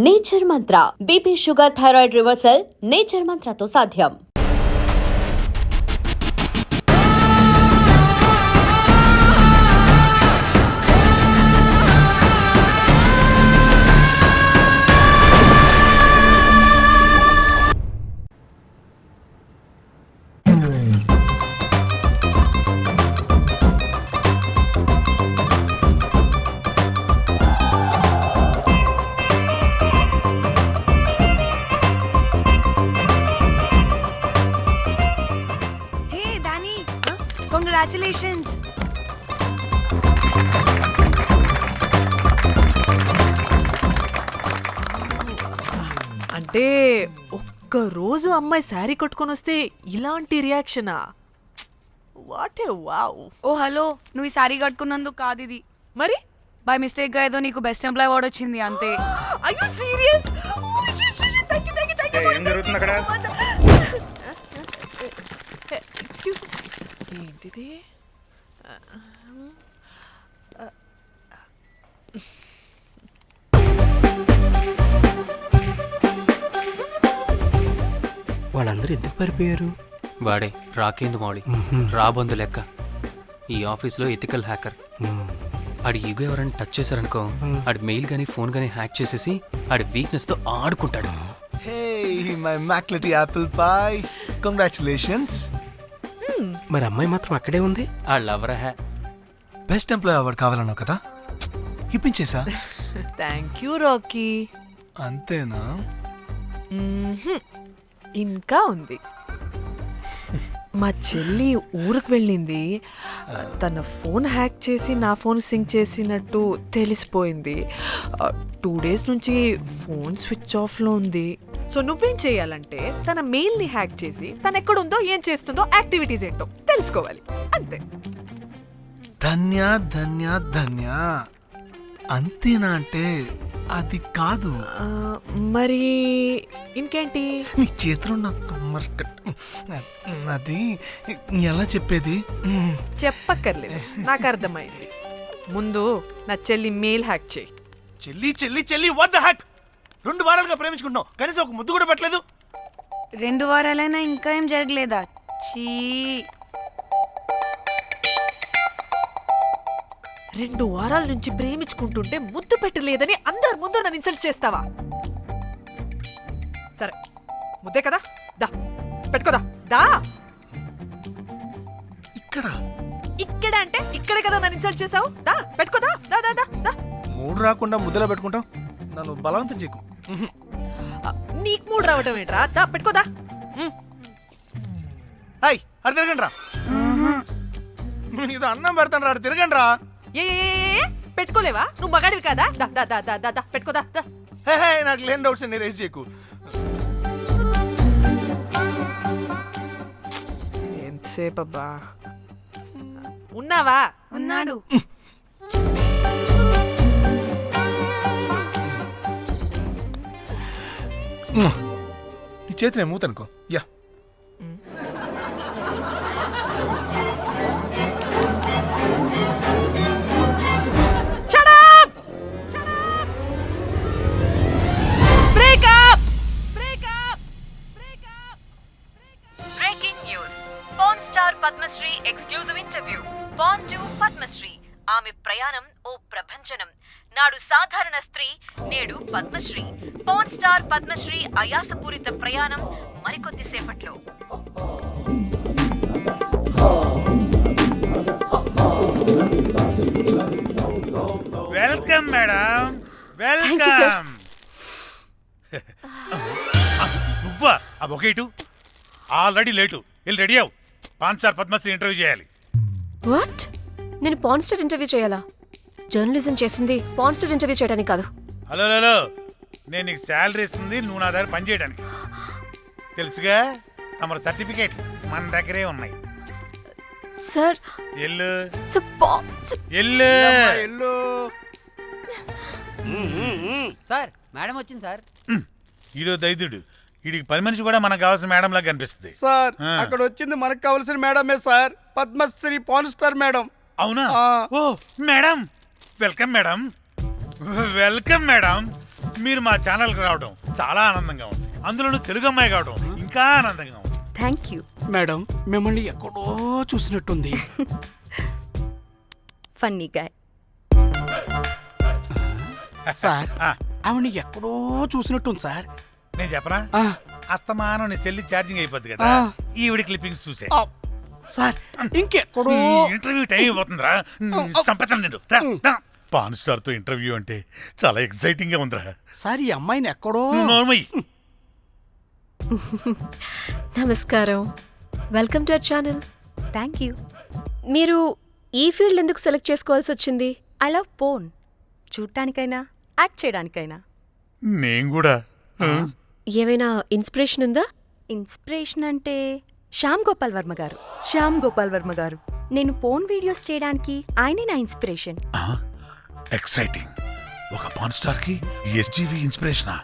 Nature Mantra BP sugar thyroid reversal nature మంత్రతో సాధ్యం. Congratulations. అంటే ఒక్క రోజు అమ్మాయి శారీ కట్టుకొని వస్తే ఇలాంటి రియాక్షనా? What a wow. Oh hello, నువ్వు ఈ సారీ కట్టుకున్నందుకు కాదు ఇది. మరి బై మిస్టేక్ గా ఏదో నీకు బెస్ట్ ఎంప్లాయ్ అవార్డ్ వచ్చింది అంతే. Are you serious? ఏం జరుగుతుంది అక్కడ? Excuse me. ఏంటిది? వాళ్ళందరూ ఎందుకు పారిపోయారు? వాడే రాకేందు మౌళి, రాబందు లెక్క. ఈ ఆఫీస్లో ఎథికల్ హ్యాకర్. ఆడి ఈగో ఎవరైనా టచ్ చేశారనుకో, ఆడి మెయిల్ గానీ ఫోన్ గానీ హ్యాక్ చేసేసి ఆడి వీక్నెస్ తో ఆడుకుంటాడు. Hey, my McLetty apple pie. Congratulations. మరి అమ్మాయి మాత్రం అక్కడే ఉంది. ఆ లవర్ హ్యా బెస్ట్ ఎంప్లాయ్ అవార్డు కావాలన్నావు కదా, ఇప్పించేసా. Thank you Rocky. అంతేనా? ఇంకా ఉంది. మా చెల్లి ఊరికి వెళ్ళింది. తన ఫోన్ హ్యాక్ చేసి నా ఫోన్ సింక్ చేసినట్టు తెలిసిపోయింది. 2 days నుంచి ఫోన్ స్విచ్ ఆఫ్లో ఉంది. సో నువ్వేం చేయాలంటే తన మెయిల్ని హ్యాక్ చేసి తను ఎక్కడుందో ఏం చేస్తుందో యాక్టివిటీస్ ఏంటో తెలుసుకోవాలి, అంతే. ధన్య ధన్య ధన్య. అంతేనా అంటే అది కాదు. మరి ఇంకేంటి? నీ చేతిలో నాకు అది ఎలా చెప్పేది? చెప్పక్కర్లేదు, నాకు అర్థమైంది. ముందు నా చెల్లి మెయిల్ హ్యాక్ చేయి. చెల్లి చెల్లి చెల్లి వాట్ ద హ్యాక్? 2 వారాలుగా ప్రేమించుకుంటున్నావు, కనీసం ఒక ముద్దు కూడా పెట్టలేదు. 2 వారాలైనా ఇంకా ఏం జరగలేదా? చీ. 2 వారాల నుంచి ప్రేమించుకుంటుంటే ముద్దు పెట్టలేదని అందరి ముందు నన్ను ఇన్సల్ట్ చేస్తావా? సరే, ముద్దే కదా, దా పెట్టుకోదా. దా. ఇక్కడ అంటే ఇక్కడే కదా నన్ను ఇన్సల్ట్ చేసావు. దా పెట్టుకోదా. దా దా దా దా. మూడు రాకుండా ముద్దలో పెట్టుకుంటాం, నన్ను బలవంతం చేయకు. నీకు మూడు రావటం ఏంట్రా? దా పెట్టుకోదా. హాయ్, అది తిరగండి రా. ఇది అన్నం పెడతాను రా, తిరగండి రా. ఏ పెట్టుకోలేవా? నువ్వు మగాడివి కదా. దా దా దా దా దా పెట్టుకోదా. నాకు లేని డౌట్స్ అన్ని రేస్ చేయకు. ఎంతసేపు అబ్బా? ఉన్నావా? ఉన్నాడు. ఈ చేతి నేను మూతనుకో. Yeah, Padmashri exclusive interview. Pan to Padmashri. ఆమె ప్రయాణం ఓ ప్రభంజనం. నాడు సాధారణ స్త్రీ, నేడు పద్మశ్రీ. పాన్ స్టార్ పద్మశ్రీ అయాసపూరిత ప్రయాణం మరికొద్ది సేపట్లో. Welcome madam, welcome. నువ్వా? ఆ బొకేటు ఆల్రెడీ లేటు. వెళ్ళి రెడీ అవు, పాన్ స్టార్ పద్మశ్రీ ఇంటర్వ్యూ చేయాలి. వాట్? నేను పాన్ స్టార్ ఇంటర్వ్యూ చేయాలా? జర్నలిజం చేసింది పాన్ స్టార్ ఇంటర్వ్యూ చేయడానికి కాదు. హలో హలో, నేను నీకు శాలరీ ఇస్తుంది నువ్వు నా దగ్గర పని చేయడానికి. తెలుసుగా, తమ సర్టిఫికేట్ మన దగ్గరే ఉన్నాయి. సార్ ఎల్లు ఎల్లు. సార్ మేడం వచ్చింది సార్. ఈడో దైదుడు, వీడికి 10 మనిషి కూడా మనకు కావాల్సిన మేడం లాగా కనిపిస్తుంది సార్. అక్కడ వచ్చింది మనకు కావాల్సిన మేడమే sir, Padmashri pan star madam. అవునా? ఓ madam, welcome madam, welcome madam. మీరు మా ఛానల్కి రావడం చాలా ఆనందంగా ఉంది. అందులోనూ తెలుగు అమ్మాయి కావడం ఇంకా ఆనందంగా ఉంది. Thank you. మేడం మిమ్మల్ని ఎక్కడో చూసినట్టుంది. Funny guy. సార్ ఆ, ఆవిడ ఎక్కడో చూసినట్టుంది సార్. నేను చెప్పనా, ఆ, అస్తమానం నీ సెల్లి ఛార్జింగ్ అయిపోద్ది కదా, ఆ. ఈవిడ క్లిప్పింగ్స్ చూసే. ఆ, సార్ ఇంకెక్కడో ఇంటర్వ్యూ టైం అయిపోతుందిరా. సంపేతం నేను పాన్ స్టార్ తో ఇంటర్వ్యూ అంటే చాలా ఎక్సైటింగ్ గా ఉందిరా. సార్ ఈ అమ్మాయిని ఎక్కడో నోర్మయ్యి. నమస్కారం. Welcome to our channel. Thank you. మీరు ఈ ఫీల్డ్ ఎందుకు సెలెక్ట్ చేసుకోవాల్సి వచ్చింది? I love porn. చూడటానికైనా యాక్ట్ చేయడానికైనా. నేను కూడా. ఏమైనా ఇన్స్పిరేషన్ ఉందా? ఇన్స్పిరేషన్ అంటే శ్యామ్ గోపాల్ వర్మ గారు. నేను పోన్ వీడియోస్ చేయడానికి ఆయనే నా ఇన్స్పిరేషన్. ఎక్సైటింగ్. ఒక పాన్ స్టార్ కి ఎస్జీవి ఇన్స్పిరేషనా?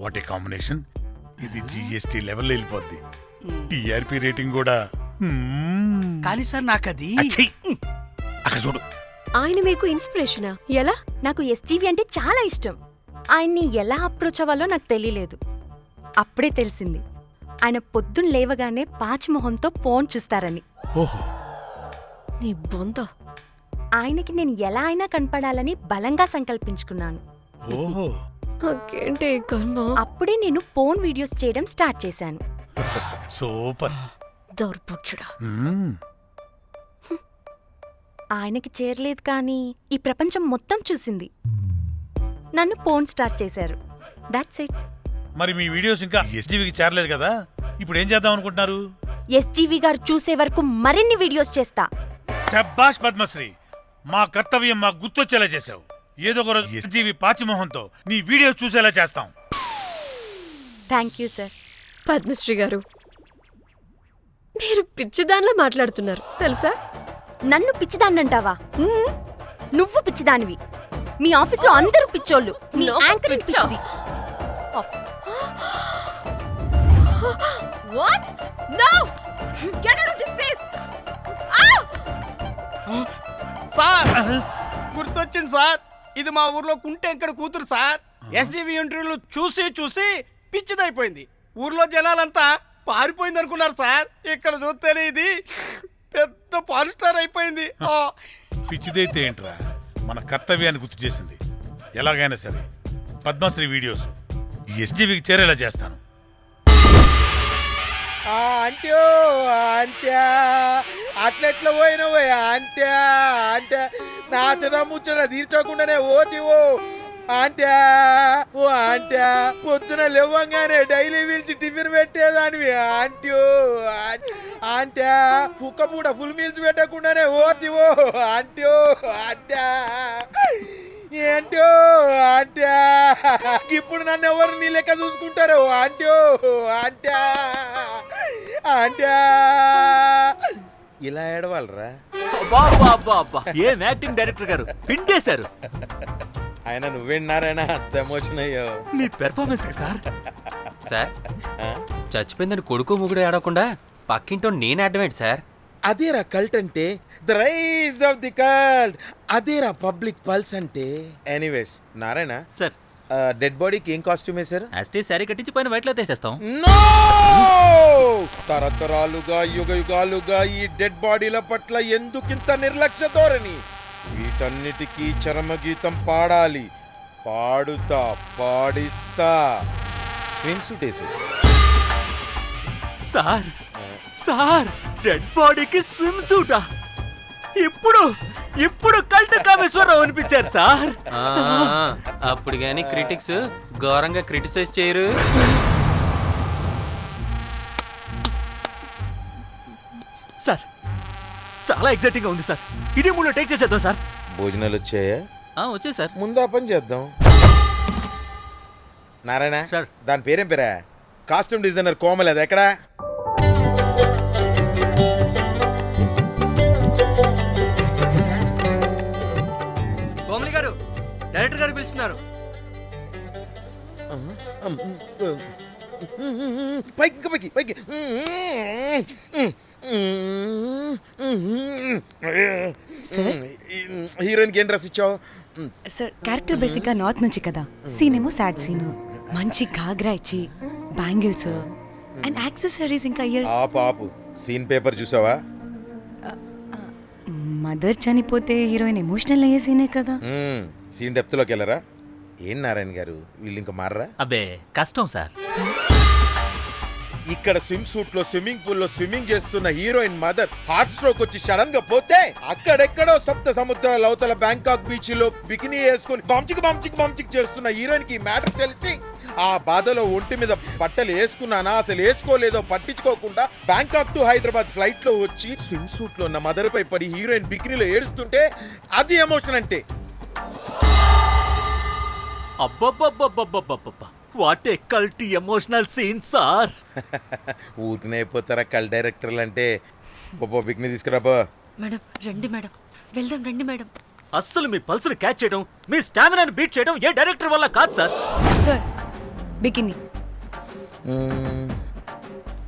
What a combination. ఇది జిఎస్టీ లెవెల్లో వెళ్ళిపోద్ది. టిఆర్పి రేటింగ్ కూడా. కానీ సార్ నాకు అది అచ్చీ! అక్కడ చూడు. ఆయన మీకు ఇన్స్పిరేషనా? ఎలా? నాకు ఎస్జీవి అంటే చాలా ఇష్టం. ఆయన్ని ఎలా అప్రోచ్ అవ్వాలో నాకు తెలియలేదు. అప్పుడే తెలిసింది ఆయన పొద్దున్న లేవగానే పాచిమొహంతో పోన్ చూస్తారని. ఓహో. నీ బొంద. ఆయనకి నేను ఎలా అయినా కనపడాలని బలంగా సంకల్పించుకున్నాను. ఓహో. నాకేంటి ఈ కర్మ? అప్పుడే నేను పోన్ వీడియోస్ చేయడం స్టార్ట్ చేశాను. సూపర్. దౌర్భాగ్యుడా. ఆయనకి చేరలేదు కానీ ఈ ప్రపంచం మొత్తం చూసింది. నన్ను పోన్ స్టార్ చేశారు. That's it. మరి మీ వీడియోస్ ఇంకా ఎస్జీవికి చేరలేదు కదా, ఇప్పుడు ఏం చేద్దాం అనుకుంటున్నారు? ఎస్జీవి గారు చూసే వరకు మరిన్ని వీడియోస్ చేస్తా. శబ్బాష్ పద్మశ్రీ, మా కర్తవ్యం మాకు గుర్తొచ్చేలా చేసావు. ఏదో ఒక రోజు ఎస్జీవి పాచిమోహంతో నీ వీడియో చూసేలా చేస్తాం. Thank you sir. పద్మశ్రీ గారు, మీరు పిచ్చిదానిలా మాట్లాడుతున్నారు తెలుసా? నన్ను పిచ్చిదాన్నంటావా? నువ్వు పిచ్చిదానివి. మీ ఆఫీస్లో అందరూ పిచ్చోళ్ళు. మీ నాకు యాంకరింగ్ పిచ్చా? పిచ్చిది. Of. What? No! Get out of this place! Sir గుర్తొచ్చింది సార్. ఇది మా ఊర్లో కుంటెంకడ కూతురు సార్. ఎస్జీవి ఇంటర్వ్యూలు చూసి చూసి పిచ్చిదైపోయింది. ఊర్లో జనాలంతా పారిపోయింది అనుకున్నారు సార్. ఇక్కడ చూస్తేనే ఇది పెద్ద పాన్ స్టార్ అయిపోయింది. పిచ్చిదైతే ఏంట్రా, మన కర్తవ్యాన్ని గుర్తు చేసింది. ఎలాగైనా సరే పద్మశ్రీ వీడియోస్ ఎస్జీవికి చేరేలా చేస్తాను. అంట్యో అంట్యా అట్లెట్లా పోయినవే అంట్యా అంటే నాచన ముచ్చట తీర్చకుండానే ఓతివో అంట్యా. ఓ అంట్యా పొద్దున లేవంగానే డైలీ పిలిచి టిఫిన్ పెట్టేదానివి అంట్యో అంట్యా. కుక్క పూట ఫుల్ మీల్స్ పెట్టకుండానే ఓతివో అంట్యో అంట్యా. ఏంటో అంట్యా ఇప్పుడు నన్ను ఎవరు నీ లెక్క చూసుకుంటారు అంట్యో అంట్యా అంట్యా. ఇలా ఏడవాలరా? ఏం యాక్టింగ్ డైరెక్టర్ గారు పిండేశారు. ఆయన నువ్వేనారాయణ అంత ఎమోషన్ అయ్యో మీ పెర్ఫార్మెన్స్ కి సార్. సార్, చచ్చిపోయిందని కొడుకు ముగుడు ఏడవకుండా పక్కింటో నేను ఆడమేంటి సార్? అదేరా కల్ట్ అంటే, the rise of the cult. అదేరా పబ్లిక్ పల్స్ అంటే. ఎనీవేస్ నారాయణ సార్, డెడ్ బాడీకి ఏం కాస్ట్యూమ్ వేశారు? యాస్టీ శారీ కట్టించి పైన వైట్లో తీసేస్తాం. నో! తరతరాలుగా యుగ యుగాలుగా ఈ డెడ్ బాడీల పట్ల ఎందుకింత నిర్లక్ష్య ధోరణి? వీటన్నిటికీ చరమగీతం పాడాలి. పాడుతా, పాడిస్తా. స్విమ్ సూట్ వేసి సార్ సార్, డెడ్ బాడీకి స్విమ్ సూటా? ఇప్పుడు ఇప్పుడు కల్ట్ కామేశ్వరరావు అనిపించారు సార్. అప్పుడు గాని క్రిటిక్స్ ఘోరంగా క్రిటిసైజ్ చేయరు. సార్, చాలా ఎగ్జైటింగ్ గా ఉంది సార్. ఇది మూడు టేక్ చేసేద్దాం సార్. భోజనాలు వచ్చాయా? వచ్చే సార్. ముందా పని చేద్దాం. నారాయణ సార్. దాని పేరేం పేరా? Costume designer Komal. అది ఎక్కడా? కోమలి గారు, డైరెక్టర్ గారు పిలుస్తున్నారు. పైకి ఇంకా పైకి పైకి. హీరోయిన్కి ఏం డ్రెస్ ఇచ్చావు? సార్ క్యారెక్టర్ బేసిక్గా నార్త్ నుంచి కదా, సీన్ ఏమో సాడ్ సీన్, మంచి ఘాగ్రా ఇచ్చి బ్యాంగిల్స్ అండ్ యాక్సెసరీస్ ఇంకా ఇయర్. ఆపు సీన్ పేపర్ చూసావా? మదర్ చనిపోతే హీరోయిన్ ఎమోషనల్ అయ్యే సీనే కదా. సీన్ డెప్త్ లోకి వెళ్ళరా? ఏం నారాయణ గారు వీళ్ళు ఇంకా మారరా? అబ్బే కష్టం సార్. ఇక్కడ స్విమ్ సూట్ లో స్విమ్మింగ్ పూల్ లో స్విమ్మింగ్ చేస్తున్న హీరోయిన్ మదర్ హార్ట్ స్ట్రోక్ వచ్చి సడన్ గా పోతే అక్కడెక్కడో సప్త సముద్రాల అవతల బ్యాంకాక్ బీచ్ లో బికినీ వేసుకొని బంచిక్ చేస్తున్న హీరోయిన్ కి మ్యాటర్ తెలిసి ఆ బాధలో ఒంటి మీద బట్టలు వేసుకున్నానా అసలు వేసుకోలేదో పట్టించుకోకుండా బ్యాంకాక్ టు హైదరాబాద్ ఫ్లైట్ లో వచ్చి స్విమ్ సూట్ లో ఉన్న మదర్ పై పడి హీరోయిన్ బికినీలో ఏడుస్తుంటే అది ఎమోషన్ అంటే. అబ్బబ్బబ్బబ్బబ్బబ్బబ్బ, వాట్ ఏ కల్టీ ఎమోషనల్ సీన్ సార్. ఊరికనే అయిపోతారా కల్ డైరెక్టర్లు అంటే? బికినీ తీసుకురాబో. మేడం రండి మేడం, వెళ్దాం రండి మేడం. అస్సలు మీ పల్స్ని క్యాచ్ చేయడం, మీ స్టామినాని బీట్ చేయడం ఏ డైరెక్టర్ వల్ల కాదు సార్. సార్ బికినీ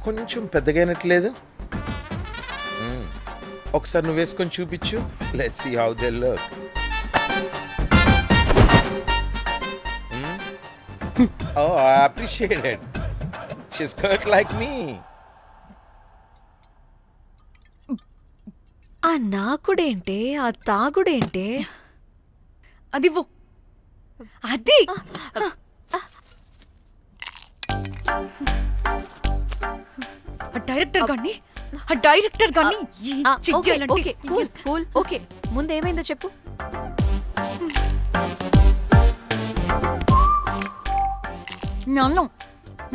కొంచెం పెద్దగైనట్లేదు. ఒకసారి నువ్వు వేసుకొని చూపించు. Let's see how they look. Oh, I appreciate it. She's cut like me. ఆ నాకుడేంటే, ఆ తాగుడేంటే? అదివ్వు. అది డైరెక్టర్ గాని ఓకే, ముందేమైందో చెప్పు.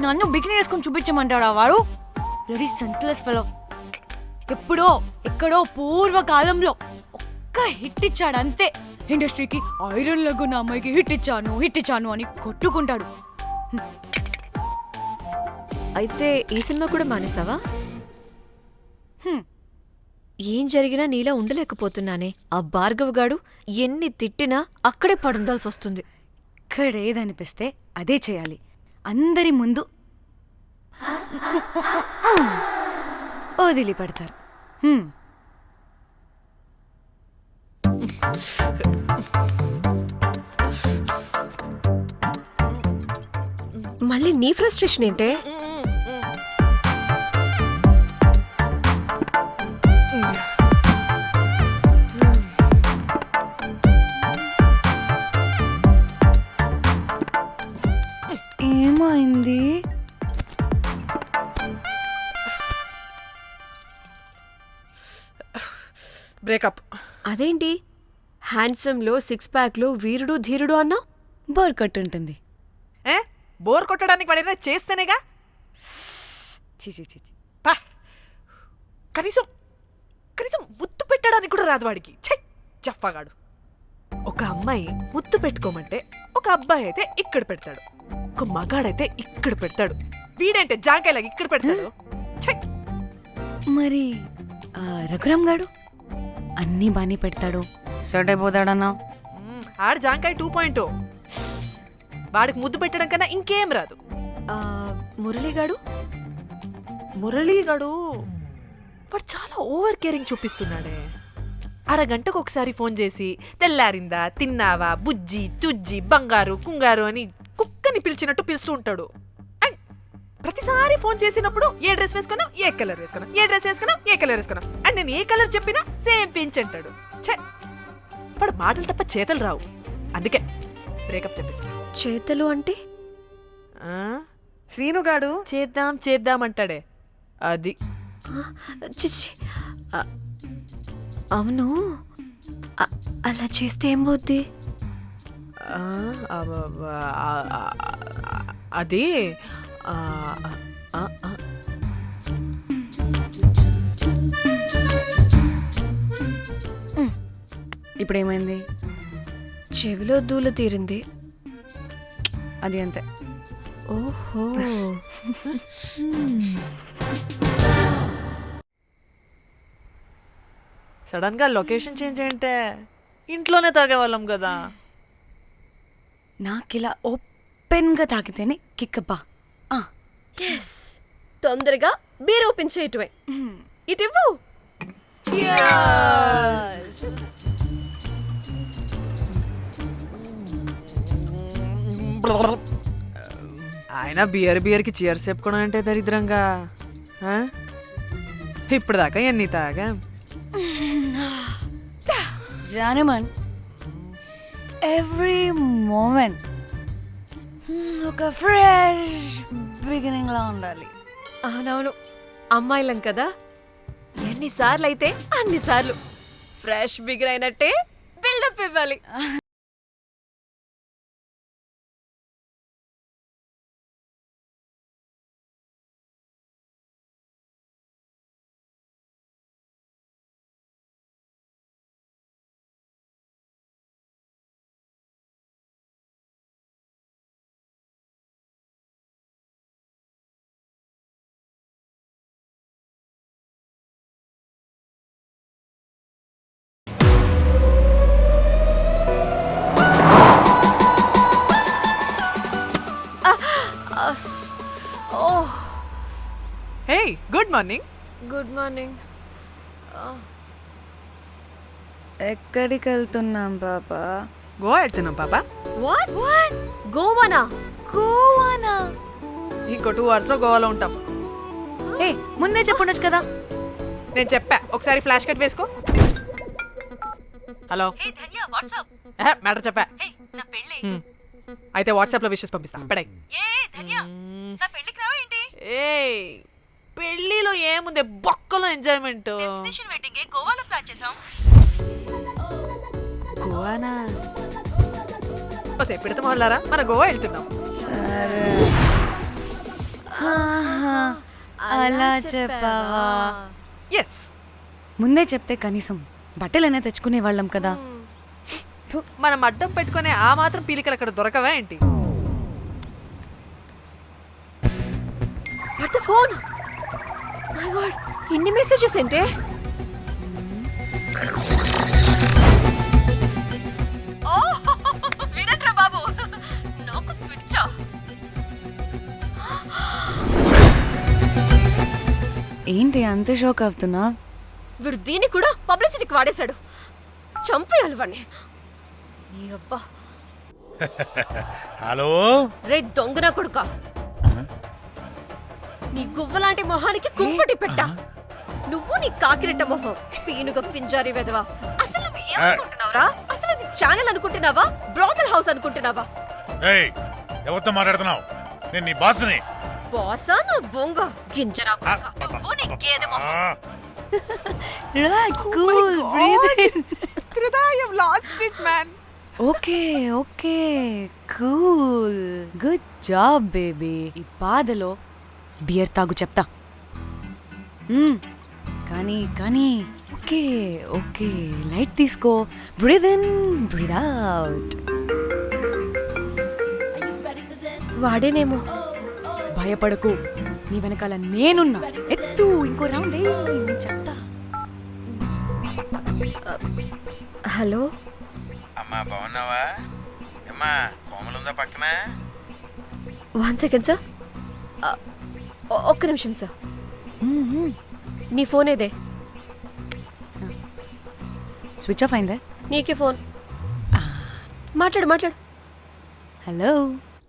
నన్ను బికినీ వేసుకొని చూపించమంటాడా వాడు? Ready senseless fellow. ఎప్పుడో ఎక్కడో పూర్వకాలంలో ఒక్క హిట్ ఇచ్చాడు అంతే. ఇండస్ట్రీకి ఐరన్ లెగ్ ఉన్న అమ్మాయికి హిట్ ఇచ్చాను అని కొట్టుకుంటాడు. అయితే ఈ సినిమా కూడా మానేసావా? ఏం జరిగినా నీలా ఉండలేకపోతున్నానే. ఆ భార్గవ్ గాడు ఎన్ని తిట్టినా అక్కడే పడుండాల్సి వస్తుంది. ఇక్కడేదనిపిస్తే అదే చేయాలి. అందరి ముందు వదిలిపెడతారు. మళ్ళీ నీ ఫ్రస్ట్రేషన్ ఏంటే? ఏమైంది? బ్రేకప్. అదేంటి హ్యాండ్సమ్ లో 6 ప్యాక్ లో వీరుడు ధీరుడు అన్నా? బోర్ కట్ ఉంటుంది. బోర్ కొట్టడానికి వాడైనా చేస్తేనేగా. పా, కనీసం ముద్దు పెట్టడానికి కూడా రాదు వాడికి. చెప్పగాడు. ఒక అమ్మాయి ముద్దు పెట్టుకోమంటే ఒక అబ్బాయి అయితే ఇక్కడ పెడతాడు, ఒక మగాడైతే ఇక్కడ పెడతాడు. వీడంటే జాంకాయలాగా ఇక్కడ పెడతాడు. మరి రఘురామ్ గాడు అన్నీ బానే పెడతాడు, సెట్ అయిపోతాడన్నా. ఆడు జాంకాయ 2.0. వాడికి ముద్దు పెట్టడం కన్నా ఇంకేం రాదు. మురళీగాడు వాడు చాలా ఓవర్ కేరింగ్ చూపిస్తున్నాడే. అరగంటకు ఒకసారి ఫోన్ చేసి తెల్లారిందా, తిన్నావా, బుజ్జి తుజ్జి, బంగారు కుంగారు అని కుక్కని పిలిచినట్టు పిలుస్తూ ఉంటాడు. అండ్ ప్రతిసారి ఫోన్ చేసినప్పుడు ఏ డ్రెస్ వేసుకున్నావు, ఏ కలర్ వేసుకున్నావు, ఏ డ్రెస్ వేసుకున్నావు, ఏ కలర్ వేసుకున్నావు అండ్ నేను ఏ కలర్ చెప్పినా సేమ్ పించ్ అంటాడు. వాడు మాటలు తప్ప చేతలు రావు. అందుకే బ్రేకప్ చెప్పేసి. చేతలు అంటే శ్రీనుగాడు చేద్దాం అంటాడే అది. చిచ్చి, అవును అలా చేస్తే ఏం పోద్ది? అది ఇప్పుడేమైంది? చెవిలో దూల తీరింది. అది అంతే. ఓహో. సడన్ గా లొకేషన్ చేంజ్ అంటే ఇంట్లోనే తాగేవాళ్ళం కదా. నాకిలా ఓపెన్గా తాగితేనే కిక్కబ్బా. ఎస్, తొందరగా బీర్ ఓపెన్ చేయటమే. ఇటివ్వు. ఆయన బియర్కి చీర్స్ చెప్పుకోవడం అంటే దరిద్రంగా. ఆ? ఇప్పుడు దాకా ఎన్ని తాగా? జానమన్ ఎవ్రీ మూమెంట్ ఒక ఫ్రెష్ బిగినింగ్ లా ఉండాలి. అవునవును, అమ్మాయిలం కదా, ఎన్నిసార్లు అయితే అన్నిసార్లు ఫ్రెష్ బిగిన్ అయినట్టే బిల్డప్ ఇవ్వాలి. Hey, good morning. Good morning. ఎక్కడికి వెళ్తున్నాం పాపా? గోవా వెళ్తున్నాం పాపా. What what? గోవానా? గోవానా? ఇంకో 2 hours లో గోవాలో ఉంటాం. ఏ ముందే చెప్పుండొచ్చు కదా. నేను చెప్పా, ఒకసారి ఫ్లాష్ కట్ వేసుకో. హలో, మ్యాటర్ చెప్పా. అయితే వాట్సాప్ లో విషెస్ పంపిస్తా. పడాయి. ఏ పెళ్ళిలో ఏముంది, బొక్కలో ఎంజాయ్మెంట్. గోవానా? సేపు పెడతాం వాళ్ళారా, మన గోవా వెళ్తున్నాం. సరే, అలా చెప్పావా? ఎస్, ముందే చెప్తే కనీసం బట్టలైనా తెచ్చుకునే వాళ్ళం కదా. మనం అడ్డం పెట్టుకునే ఆ మాత్రం పీలికలు అక్కడ దొరకవా ఏంటి? What the phone? My God, ఇన్ని మెసేజెస్ ఏంటి? వినట్రా బాబు, నాకు పిచ్చా. ఏంటి అంత షోక్ అవుతున్నా? వీడు దీన్ని కూడా పబ్లిసిటీకి వాడేశాడు. చంపేయాలి వాడిని. నీ అబ్బా. హలో, రే దొంగన కొడుకా, నీ గువ్వలాంటి మొహానికి కుంపటి పెట్టా. నువ్వు నీ కాకిరెట్ట మొహం, పీనుగ పింజారి వెదవా. అసలు నువ్వు ఏమనుకుంటున్నావురా? అసలు ఇది ఛానల్ అనుకుంటున్నావా, బ్రోకల్ హౌస్ అనుకుంటున్నావా? ఏయ్, ఎవరితో మాట్లాడుతున్నావు? నేను నీ బాస్ని. బాసా నా బొంగ గింజరా కొడుకా. నువ్వు నీ గేదె మొహం. Relax, cool, breathe in. I have lost it, man. Okay okay, cool, good job baby. ఈ బాధలో బియర్ తాగు చెప్తా. కానీ కానీ ఓకే ఓకే, లైట్ తీసుకో. Breathe in, breathe out. వాడేనేమో. భయపడకు, నీ వెనకాల నేనున్నా. ఎత్తు, ఇంకో రౌండ్ నేను చెప్తా. హలో అమ్మా, బాగున్నావా? అమ్మా, కోమలుందా పక్కన? 1 second సార్. ఒక్క నిమిషం సార్. నీ ఫోన్ ఏదే? స్విచ్ ఆఫ్ అయిందే. నీకే ఫోన్. మాట్లాడు మాట్లాడు. హలో,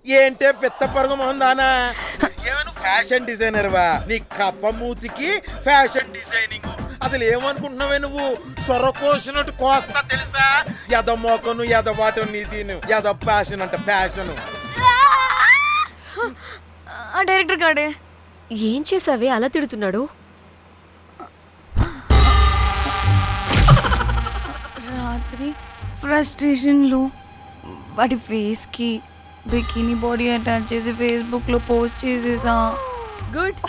ఏంటే పెద్ద పరుగు మొహందానా? ఏమను ఫ్యాషన్ డిజైనర్ వా? నీ కప్ప మూతికి ఫ్యాషన్ డిజైనింగ్. అసలు ఏమనుకుంటున్నావే నువ్వు? సొర కోసినట్టు కోస్తా తెలుసా? ఎద మోకను, ఎద వాటను, నీ తీను, ఎద ఫ్యాషన్ అంట ఫ్యాషన్. ఆ డైరెక్టర్ గాడే ఏం చేసావే అలా తిడుతున్నాడు? రాత్రి ఫ్రస్ట్రేషన్లో వాడి ఫేస్కి బికినీ బాడీ అటాచ్ చేసి ఫేస్బుక్లో పోస్ట్ చేసేసా. గుడ్.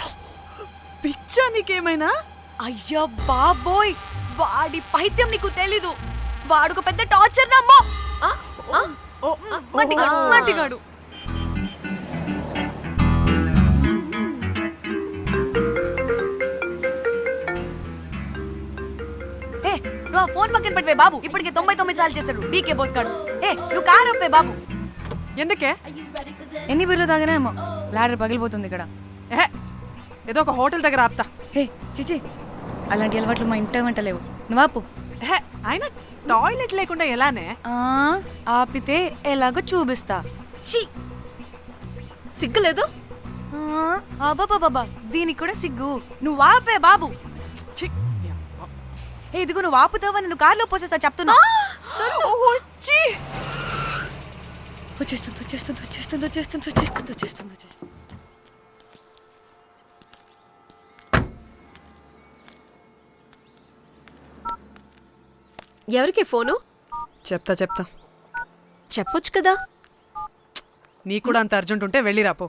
పిచ్చా నీకేమైనా? అయ్యా బాబోయ్, వాడి పైత్యం నీకు తెలీదు. వాడుకు పెద్ద టార్చర్ నమ్మో. మట్టిగాడు. ఏ, నువ్వు ఆ ఫోన్ పక్కన పెట్టవే బాబు. ఇప్పటికే 99 సార్లు చేశాడు డీకే బోస్ గాడు. ఏ, నువ్వు కారు అప్పే బాబు. ఎందుకే? ఎన్ని బిర్లు తాగినాయేమో, లాడర్ పగిలిపోతుంది ఇక్కడ. ఏదో ఒక హోటల్ దగ్గర ఆపుతా. హే చిచి, అలాంటి అలవాట్లు మా ఇంట వెంట లేవు. నువ్వు ఆపు. ఆయన టాయిలెట్ లేకుండా ఎలానే? ఆపితే ఎలాగో చూపిస్తా. ఛీ, సిగ్గులేదు? అబ్బాబాబా దీనికి కూడా సిగ్గు. నువ్వు ఆపే బాబు. ఛీ, యబ్బా. ఏ ఇదిగో నువ్వు ఆపుతావా నేను కార్లో పోసేస్తా చెప్తున్నా. వచ్చేస్తుంది. ఎవరికి ఫోను? చెప్తా చెప్పొచ్చు కదా. నీ కూడా అంత అర్జెంట్ ఉంటే వెళ్ళి రాపో.